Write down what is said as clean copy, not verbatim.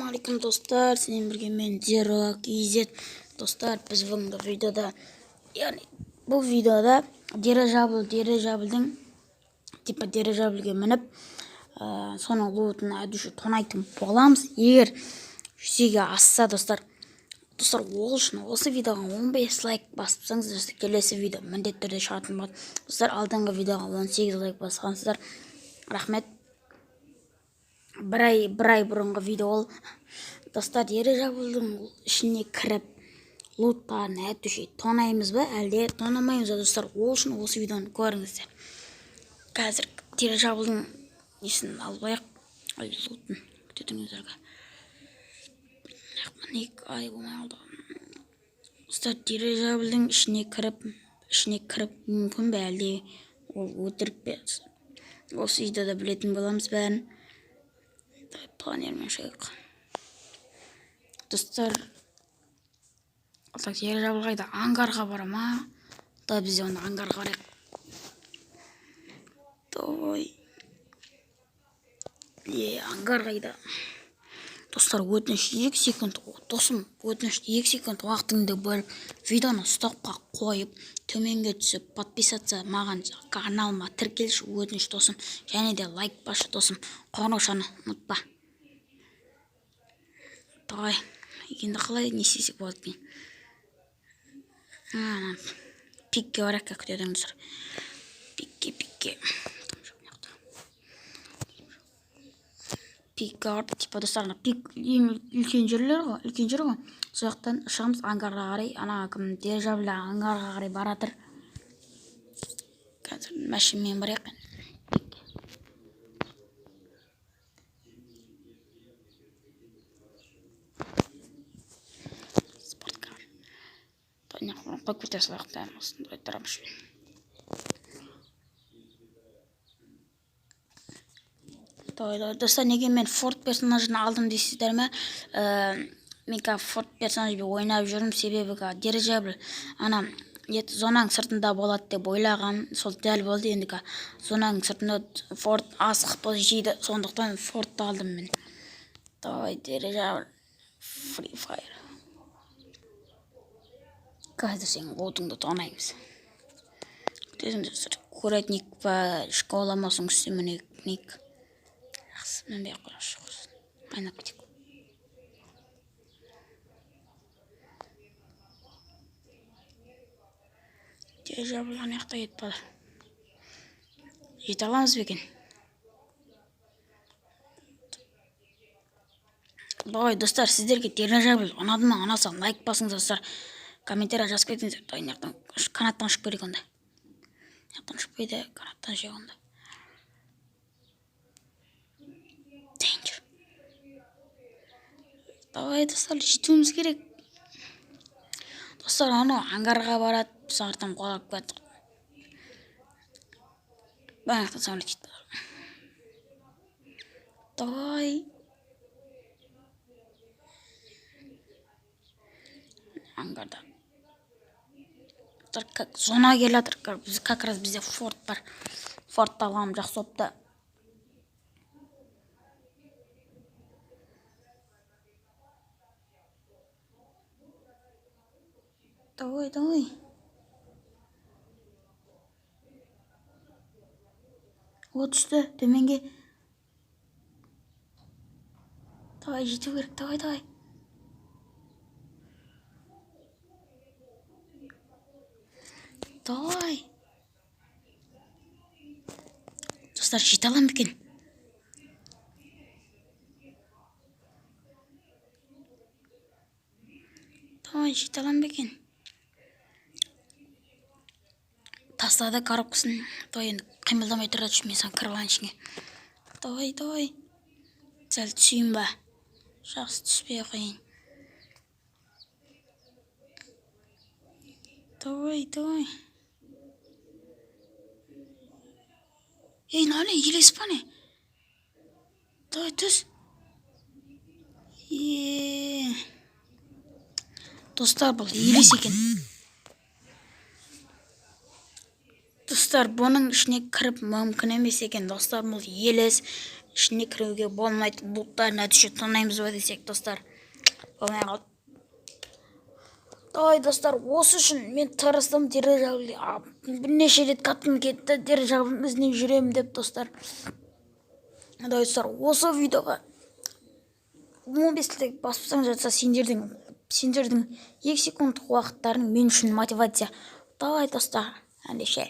Ассалаумағалейкум достар, сіздермен бірге мен Zero KZ. Достар, біз бүгінгі видеода, бұл видеода дирижабльдің дирижабльге мініп, соның лотын әдуші тонайтын боламыз. Егер жүзеге асса достар, ол үшін осы видеоға 15 лайк басыпсаңыз, келесі видео міндетті түрде шығатын болады. Достар, алдыңғы видеоға 18 лайк басқансыздар, рахмет. бір ай бұрынғы видео ол. Достар, дирижабльдің ішіне кіріп луттарын әтуші тонаймыз ба, әлде тонамаймыз ба достар? Ол үшін осы видеоны көріңіздер. Қазір дирижабльдің несін албайық, луттын күтетіңіздерге. Ай болмай алды. Достар, дирижабльдің ішіне кіріп мүмкін бе, әлде ол өтірік бе? Осы видеода білетін боламыз бәрін. Планермен шайық. Достар, дирижабль қайда? Ангарға бара ма? Да, бізде оны ангарға барайық. Ангар қайда? Достар, өтініш 2 секунд, досым, өтініш 2 секунд уақытыңды бөліп, видеоны стопқа қойып, төменге түсіп, подписаться маған каналыма тіркелші өтініш досым, және де лайк басшы досым, қоңыраушаны ұмытпа. Енді қалай не істесек болады екен? Пикке барайық, күтетіңіздер. Пикке. Пикке барып, типа достар, пик үлкен жерлер ғой, сол жақтан шығамыз ангарға қарай, дирижабль ангарға қарай баратыр. Қазір машинмен барайық. Спорткар. Қойып кете салайық, осындай тұрамыз. Достар, неге мен Форд персонажын алдым дейсіздер ме? Мен Форд персонажбен ойнап жүрмін, себебі дирижабль зонаның сыртында болады деп ойлаған, сол дәл болды. Енді зонаның сыртында Форд асық жейді, сондықтан Фордты алдым мен. Дирижабль Free Fire. Қазір сен лотыңды тонаймыз. Куратник па, школа масын күстемінек. Мен бей қорашы қосын. Айнап кетек. Дирижабль аяқта кетпады. Жете аламыз бекен. Достар, сіздерге дирижабль ұнады ма, ұнаса лайк басыңыз достар. Комментария жазып кетіңіздер. Канаттан ұшып көрейік онда. Канаттан жек онда. Достар, жетуіміз керек. Достар, ангарға барады, біз артан қолап көттік. Баяқтан самолет жетті. Ангарда. Зона келатыр, как раз бізде Форд бар. Форд алғам жақсы опты. Давай. От түсті, төменге. Жету керек, давай. Достар, жете алам екен. Жете алам екен. Тастады коробкасын. Енді қимылдамай тұрады үшін мен сан кіріп алайын ішіне. Давай. Сәл түсейін ба? Жақсы түспей қойын. Давай. Нәле, елес па не? Давай, түс. Достар, бұл елес екен. Достар, бұның ішіне кіріп мүмкін емес екен. Достар, бұл елес. ішіне кіруге болмайтын бұлттарына түсе тонаймыз ба десек, достар, болмай қалды. Ой, достар, осы үшін мен тырыстым дирижабль. Бірнеше рет қатын кетті, дирижабль іздеп жүремін деп, достар. Достар, осы видеоға 15 лайк баспасаң жатса, сендердің 2 секундтық уақыттарың мен үшін мотивация. Давай, достар, ендеше.